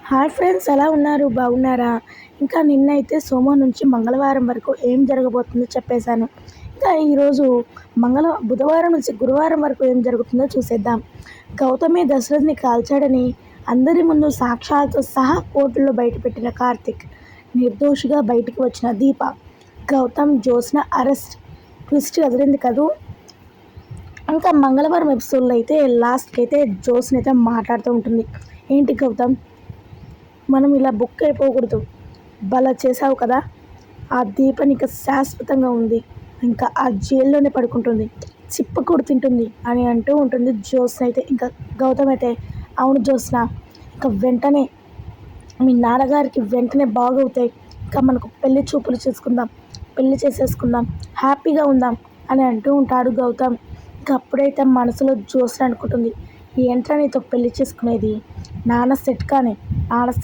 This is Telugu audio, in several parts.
హాయ్ ఫ్రెండ్స్, ఎలా ఉన్నారు? బాగున్నారా? ఇంకా నిన్నైతే సోమవారం నుంచి మంగళవారం వరకు ఏం జరగబోతుందో చెప్పేశాను. ఇంకా ఈరోజు బుధవారం నుంచి గురువారం వరకు ఏం జరుగుతుందో చూసేద్దాం. గౌతమి దశరథ్ని కాల్చాడని అందరి ముందు సాక్ష్యాలతో సహా కోర్టులో బయటపెట్టిన కార్తిక్, నిర్దోషిగా బయటకు వచ్చిన దీప, గౌతమ్ జ్యోత్స్న అరెస్ట్. ట్విస్ట్ ఎదిరింది కదూ. ఇంకా మంగళవారం ఎపిసోడ్లో అయితే లాస్ట్కి అయితే జ్యోత్స్న అయితే మాట్లాడుతూ ఉంటుంది. ఏంటి గౌతమ్, మనం ఇలా బుక్ అయిపోకూడదు, భలా చేసావు కదా, ఆ దీపం ఇంకా శాశ్వతంగా ఉంది, ఇంకా ఆ జైల్లోనే పడుకుంటుంది, చిప్పకూడు తింటుంది అని అంటూ ఉంటుంది జ్యోత్స్న అయితే. ఇంకా గౌతమ్ అయితే, అవును జ్యోత్స్న, ఇంకా వెంటనే మీ నాన్నగారికి వెంటనే బాగవుతాయి, ఇంకా మనకు పెళ్లి చూపులు చేసుకుందాం, పెళ్లి చేసేసుకుందాం, హ్యాపీగా ఉందాం అని అంటూ ఉంటాడు గౌతమ్. ఇంకా అప్పుడైతే మనసులో జ్యోత్స్న అనుకుంటుంది, ఏంట్రా నీతో పెళ్లి చేసుకునేది, నాన్న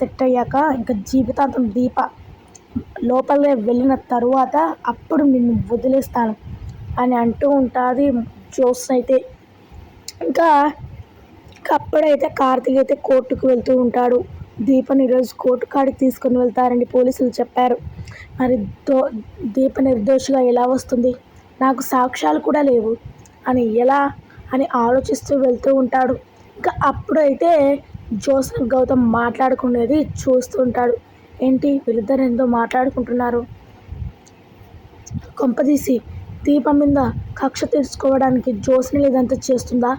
సెట్ అయ్యాక ఇంకా జీవితాంతం దీప లోపలే వెళ్ళిన తరువాత అప్పుడు నిన్ను వదిలేస్తాను అని అంటూ ఉంటుంది జ్యోత్స్న అయితే. ఇంకా అప్పుడైతే కార్తీక్ అయితే కోర్టుకు వెళ్తూ ఉంటాడు. దీపని ఈరోజు కోర్టు కాడికి తీసుకొని వెళ్తారని పోలీసులు చెప్పారు. మరి దీప నిర్దోషిగా ఎలా వస్తుంది, నాకు సాక్ష్యాలు కూడా లేవు అని ఎలా అని ఆలోచిస్తూ వెళ్తూ ఉంటాడు. ఇంకా అప్పుడైతే జ్యోత్స్న గౌతమ్ మాట్లాడుకునేది చూస్తూ ఉంటాడు. ఏంటి వీళ్ళిద్దరు ఎంతో మాట్లాడుకుంటున్నారు, కొంపదీసి దీపం మీద కక్ష తీర్చుకోవడానికి జ్యోత్స్న ఇదంతా చేస్తుందా?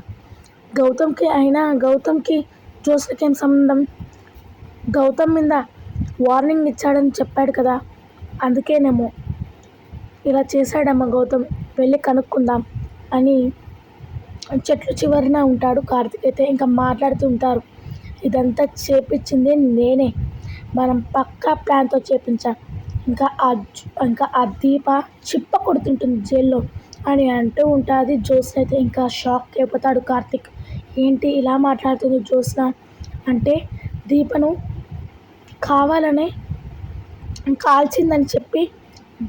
గౌతమ్కి జ్యోత్స్నకి ఏం సంబంధం? గౌతమ్ మీద వార్నింగ్ ఇచ్చాడని చెప్పాడు కదా, అందుకేనేమో ఇలా చేశాడమ్మ గౌతమ్, వెళ్ళి కనుక్కుందాం అని చెట్లు చివరిన ఉంటాడు కార్తీక్ అయితే. ఇంకా మాట్లాడుతూ ఉంటారు, ఇదంతా చేపించింది నేనే, మనం పక్కా ప్లాన్తో చేపించాం, ఇంకా ఆ దీప చిప్ప కొడుతుంటుంది జైల్లో అని అంటూ ఉంటుంది జ్యోత్స్న అయితే. ఇంకా షాక్ అయిపోతాడు కార్తీక్, ఏంటి ఇలా మాట్లాడుతుంది జ్యోత్స్న, అంటే దీపను కావాలనే కాల్చిందని చెప్పి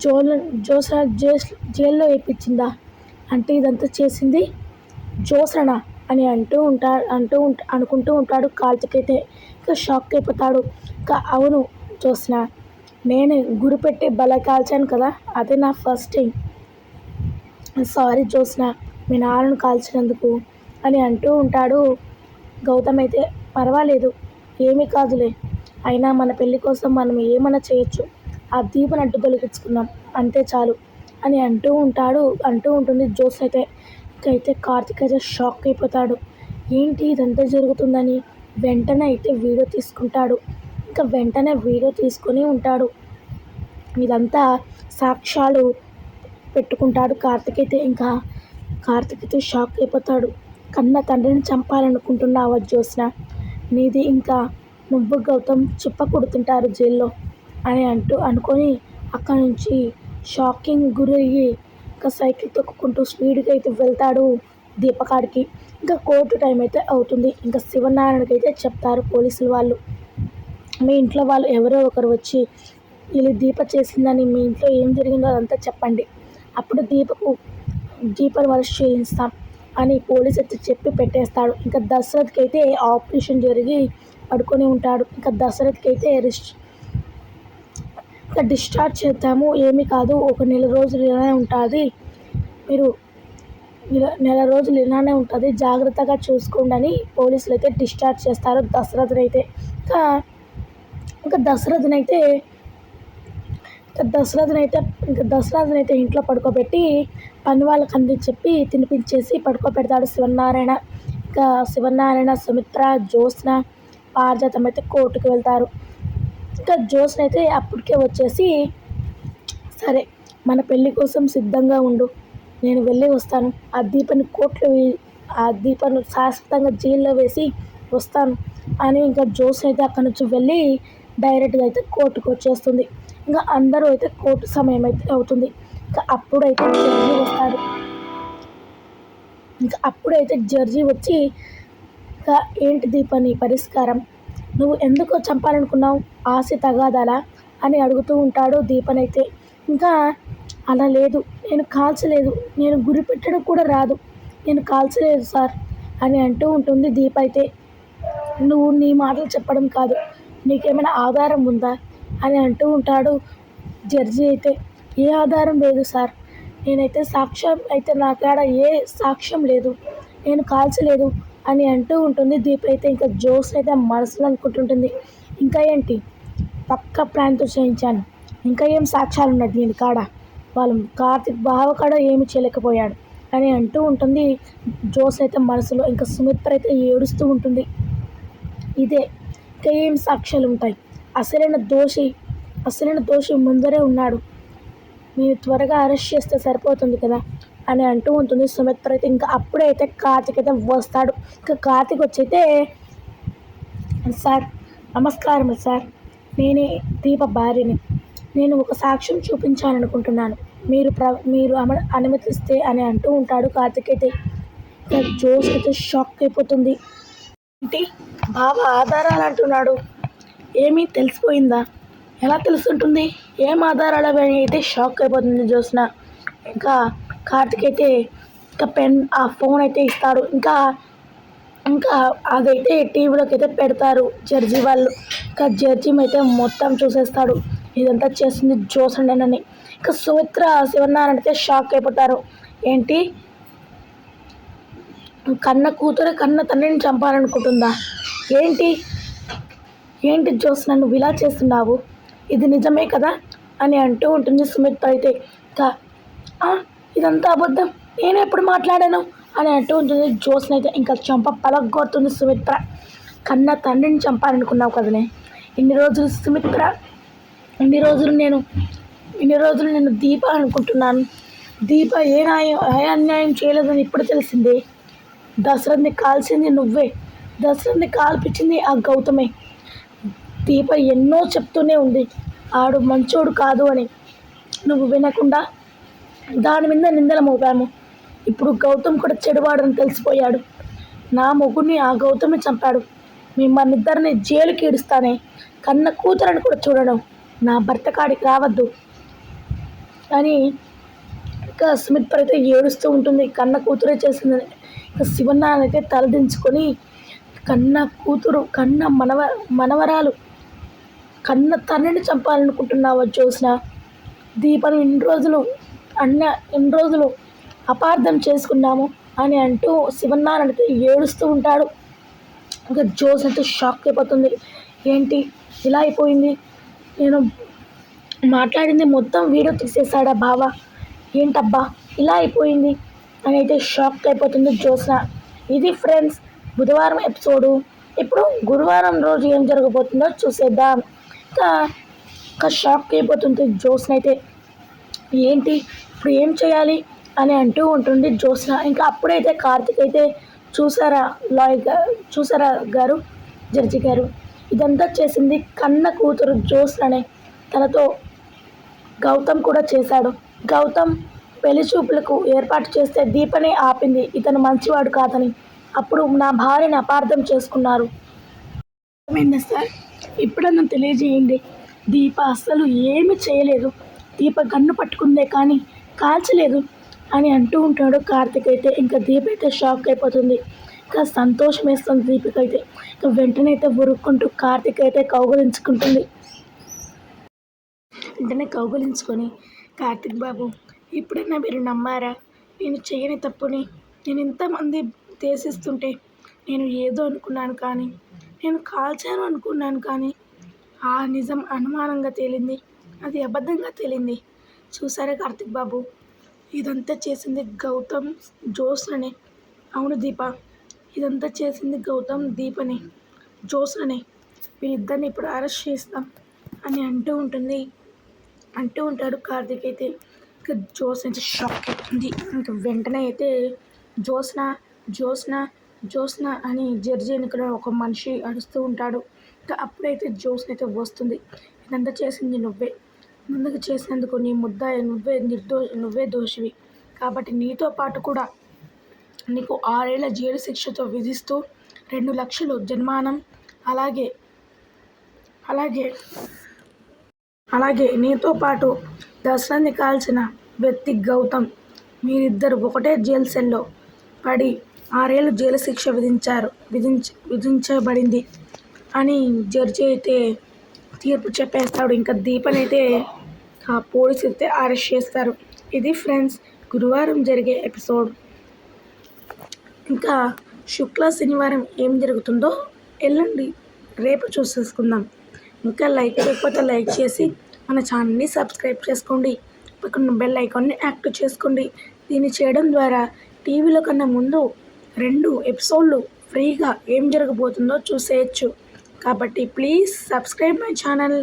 జ్యోత్స్న జైల్లో వేయించిందా, అంటే ఇదంతా చేసింది జ్యోత్స్న అని అనుకుంటూ ఉంటాడు కార్తీక్ అయితే. ఇంకా షాక్ అయిపోతాడు. ఇంకా అవును జ్యోత్స్న, నేను గురిపెట్టి బల కాల్చాను కదా, అదే నా ఫస్ట్ టైం, సారీ జ్యోత్స్న మీ నాన్నను కాల్చినందుకు అని అంటూ ఉంటాడు గౌతమ్ అయితే. పర్వాలేదు, ఏమీ కాదులే, అయినా మన పెళ్ళి కోసం మనం ఏమైనా చేయొచ్చు, ఆ దీపను అడ్డు తొలగించుకుందాం అంతే చాలు అని అంటూ ఉంటుంది జ్యోత్స్న అయితే. అయితే కార్తీక్ అయితే షాక్ అయిపోతాడు, ఏంటి ఇదంతా జరుగుతుందని వెంటనే అయితే వీడియో తీసుకుంటాడు. ఇంకా వెంటనే వీడియో తీసుకొని ఉంటాడు, ఇదంతా సాక్ష్యాలు పెట్టుకుంటాడు కార్తీక్ అయితే. ఇంకా కార్తీక్ అయితే షాక్ అయిపోతాడు, కన్న తండ్రిని చంపాలనుకుంటున్నావా జ్యోత్స్న, నీది ఇంకా నువ్వు గౌతమ్ చిప్ప కొడుతుంటారు జైల్లో అని అనుకొని అక్కడి నుంచి షాకింగ్ గురయ్యి ఇంకా సైకిల్ తొక్కుకుంటూ స్పీడ్గా అయితే వెళ్తాడు దీపకాడికి. ఇంకా కోర్టు టైం అయితే అవుతుంది. ఇంకా శివనారాయణకి అయితే చెప్తారు పోలీసులు వాళ్ళు, మీ ఇంట్లో వాళ్ళు ఎవరో ఒకరు వచ్చి వీళ్ళు దీప చేసిందని, మీ ఇంట్లో ఏం జరిగిందో అదంతా చెప్పండి, అప్పుడు దీపను అరెస్ట్ చేయిస్తాం అని పోలీసు అయితే చెప్పి పెట్టేస్తాడు. ఇంకా దశరథ్కి అయితే ఆపరేషన్ జరిగి పడుకొని ఉంటాడు. ఇంకా దశరథ్కి అయితే ఇంకా డిశ్చార్జ్ చేద్దాము, ఏమీ కాదు, ఒక నెల రోజులు ఇలానే ఉంటుంది, మీరు నెల రోజులు ఇలానే ఉంటుంది, జాగ్రత్తగా చూసుకోండి అని పోలీసులు అయితే డిశ్చార్జ్ చేస్తారు దశరథ్ని అయితే. ఇంకా దశరథ్ని అయితే ఇంట్లో పడుకోబెట్టి పని వాళ్ళకి చెప్పి తినిపించేసి పడుకోబెడతాడు శివనారాయణ. ఇంకా శివనారాయణ, సుమిత్ర, జ్యోత్స్న, పారిజాతం అయితే కోర్టుకు వెళ్తారు. ఇంకా జ్యోత్స్న అయితే అప్పటికే వచ్చేసి, సరే మన పెళ్ళి కోసం సిద్ధంగా ఉండు, నేను వెళ్ళి వస్తాను, ఆ దీపను శాశ్వతంగా జైల్లో వేసి వస్తాను అని ఇంకా జ్యోత్స్న అయితే అక్కడి నుంచి వెళ్ళి డైరెక్ట్గా అయితే కోర్టుకు వచ్చేస్తుంది. ఇంకా అందరూ అయితే కోర్టు సమయం అయితే అవుతుంది. ఇంకా అప్పుడైతే జడ్జి వచ్చి, ఇంకా ఏంటి దీపని పరిష్కారం, నువ్వు ఎందుకో చంపాలనుకున్నావు, ఆశ తగాదాలా అని అడుగుతూ ఉంటాడు దీపనైతే. ఇంకా అలా లేదు, నేను కాల్చలేదు, నేను గురి పెట్టడం కూడా రాదు, నేను కాల్చలేదు సార్ అని అంటూ ఉంటుంది దీప అయితే. నువ్వు నీ మాటలు చెప్పడం కాదు, నీకేమైనా ఆధారం ఉందా అని అంటూ ఉంటాడు జడ్జి అయితే. ఏ ఆధారం లేదు సార్, నేనైతే సాక్ష్యం అయితే నా కాడ ఏ సాక్ష్యం లేదు, నేను కాల్చలేదు అని అంటూ ఉంటుంది దీప అయితే. ఇంకా జోస్ అయితే మనసులో అనుకుంటుంటుంది, ఇంకా ఏంటి పక్క ప్లాన్తో చేయించాను, ఇంకా ఏం సాక్ష్యాలు ఉన్నాయి దీని కాడ, వాళ్ళు కార్తిక్ బావ కాడ ఏమి చేయలేకపోయాడు అని అంటూ ఉంటుంది జోస్ అయితే మనసులో. ఇంకా సుమిత్ర అయితే ఏడుస్తూ ఉంటుంది. ఇదే ఇంకా ఏం సాక్ష్యాలు ఉంటాయి, అసలైన దోషి ముందరే ఉన్నాడు, మీరు త్వరగా అరెస్ట్ చేస్తే సరిపోతుంది కదా అని అంటూ ఉంటుంది సుమిత్ర అయితే. ఇంకా అప్పుడే అయితే కార్తిక్ అయితే వస్తాడు. ఇంకా కార్తిక్ వచ్చి అయితే, సార్ నమస్కారం సార్, నేనే దీప భార్యని, నేను ఒక సాక్ష్యం చూపించాలనుకుంటున్నాను, మీరు అనుమతిస్తే అని అంటూ ఉంటాడు కార్తిక్ అయితే. ఇంకా జోస్ అయితే షాక్ అయిపోతుంది. ఏంటి బావ ఆధారాలు అంటున్నాడు, ఏమీ తెలిసిపోయిందా, ఎలా తెలుసుంటుంది, ఏం ఆధారాలు అని అయితే షాక్ అయిపోతుంది జోస్న. ఇంకా కార్తిక్ అయితే ఇంకా ఆ ఫోన్ అయితే ఇస్తాడు. ఇంకా ఇంకా అదైతే టీవీలోకి అయితే పెడతారు జడ్జి వాళ్ళు. ఇంకా జడ్జి అయితే మొత్తం చూసేస్తాడు, ఇదంతా చేసింది జోస్ అండేనని. ఇంకా సుమిత్ర శివనారాయణ అయితే షాక్ అయిపోతారు. ఏంటి కన్న తండ్రిని చంపాలనుకుంటుందా, ఏంటి జోస్ నన్ను ఇలా చేస్తున్నావు, ఇది నిజమే కదా అని అంటూ ఉంటుంది సుమిత్ర అయితే. ఇంకా ఇదంతా అబద్ధం, నేను ఎప్పుడు మాట్లాడాను అని అంటూ ఉంటుంది జోస్ని అయితే. ఇంకా చంప పలగొడుతుంది సుమిత్ర. కన్న తండ్రిని చంపాలనుకున్నావు కదనే, ఇన్ని రోజులు నేను దీప అనుకుంటున్నాను, దీప ఏ అన్యాయం చేయలేదని ఇప్పుడు తెలిసిందే, దశరథ్ని కాల్చింది నువ్వే, దశరథ్ని కాల్పించింది ఆ గౌతమే, దీప ఎన్నో చెప్తూనే ఉంది ఆడు మంచోడు కాదు అని, నువ్వు వినకుండా దాని మీద నిందలు మోపాము, ఇప్పుడు గౌతమ్ కూడా చెడువాడని తెలిసిపోయాడు, నా మొగుడిని ఆ గౌతమే చంపాడు, మిమ్మల్ని ఇద్దరిని జైలుకి ఈడుస్తానే, కన్న కూతురని కూడా చూడడం, నా భర్త కాడికి రావద్దు అని ఇంకా సుమిత్ర అయితే ఏడుస్తూ ఉంటుంది, కన్న కూతురే చేసిందని. ఇంకా శివనారాయణ అయితే తలదించుకొని, కన్న కూతురు, మనవరాలు, కన్న తండ్రిని చంపాలనుకుంటున్నావా జోస్న, దీపను ఇన్ని రోజులు అపార్థం చేసుకున్నాము అని అంటూ శివనారాయణతో ఏడుస్తూ ఉంటాడు. ఇంకా జోస్ అయితే షాక్ అయిపోతుంది, ఏంటి ఇలా అయిపోయింది, నేను మాట్లాడింది మొత్తం వీడియో తీసేసాడా బావ, ఏంటబ్బా ఇలా అయిపోయింది అని అయితే షాక్ అయిపోతుంది జోస్న. ఇది ఫ్రెండ్స్ బుధవారం ఎపిసోడు. ఇప్పుడు గురువారం రోజు ఏం జరగబోతుందో చూసేద్దాం. ఇంకా షాక్ అయిపోతుంది జోస్న అయితే, ఏంటి ఇప్పుడు ఏం చేయాలి అని అంటూ ఉంటుంది జోస్న. ఇంకా అప్పుడైతే కార్తిక్ అయితే, చూసారా గారు, జడ్జి గారు, ఇదంతా చేసింది కన్న కూతురు జోస్ననే, తనతో గౌతమ్ కూడా చేశాడు, గౌతమ్ పెళ్లి చూపులకు ఏర్పాటు చేస్తే దీపనే ఆపింది, ఇతను మంచివాడు కాదని, అప్పుడు నా భార్యని అపార్థం చేసుకున్నారు. ఏమైందా సార్, ఇప్పుడన్నా తెలియజేయండి, దీప అస్సలు ఏమీ చేయలేదు, దీప గన్ను పట్టుకుందే కానీ కాల్చలేదు అని అంటూ ఉంటాడు కార్తిక్ అయితే. ఇంకా దీప అయితే షాక్ అయిపోతుంది. ఇంకా సంతోషం వేస్తుంది దీపిక అయితే. ఇంకా వెంటనే అయితే ఉరుక్కుంటూ కార్తిక్ అయితే కౌగులించుకుంటుంది. వెంటనే కౌగులించుకొని, కార్తిక్ బాబు ఇప్పుడైనా మీరు నమ్మారా, నేను చేయని తప్పుని, నేను ఇంతమంది దేశిస్తుంటే నేను ఏదో అనుకున్నాను, కానీ నేను కాల్చాను అనుకున్నాను, కానీ ఆ నిజం అనుమానంగా తేలింది, అది అబద్ధంగా తేలింది. చూసారా కార్తిక్ బాబు, ఇదంతా చేసింది గౌతమ్ జోస్ననే. అవును దీప, ఇదంతా చేసింది గౌతమ్ దీపని జోస్ననే, వీళ్ళిద్దరిని ఇప్పుడు అరెస్ట్ చేస్తాం అని అంటూ ఉంటాడు కార్తిక్ అయితే. ఇంకా జోస్ అయితే షాక్ అవుతుంది. ఇంకా వెంటనే అయితే జోస్న అని జడ్జి వెనుకలో ఒక మనిషి అరుస్తూ ఉంటాడు. ఇంకా అప్పుడైతే జోస్న అయితే వస్తుంది, ఇదంతా చేసింది నువ్వే, ముందుకు చేసినందుకు నీ ముద్దాయి నువ్వే దోషివి, కాబట్టి నీతో పాటు కూడా నీకు 6 ఏళ్ల జైలు శిక్షతో విధిస్తూ 2 లక్షలు జరిమానా, అలాగే నీతో పాటు దశరథ్ని కాల్చిన వ్యక్తి గౌతమ్, మీరిద్దరు ఒకటే జైలు సెల్లో పడి 6 ఏళ్లు జైలు శిక్ష విధించబడింది. అని జడ్జి అయితే తీర్పు చెప్పేస్తాడు. ఇంకా దీపని అయితే ఆ పోలీసు అయితే అరెస్ట్ చేస్తారు. ఇది ఫ్రెండ్స్ గురువారం జరిగే ఎపిసోడ్. ఇంకా శనివారం ఏం జరుగుతుందో ఎల్లుండి రేపు చూసేసుకుందాం. ఇంకా లైక్ చేయకపోతే లైక్ చేసి మన ఛానల్ని సబ్స్క్రైబ్ చేసుకోండి. పక్కన బెల్ ఐకాన్ని యాక్టివ్ చేసుకోండి. దీన్ని చేయడం ద్వారా టీవీలో కన్నా ముందు 2 ఎపిసోడ్లు ఫ్రీగా ఏం జరగబోతుందో చూసేయచ్చు. కాబట్టి ప్లీజ్ సబ్స్క్రైబ్ మై ఛానల్.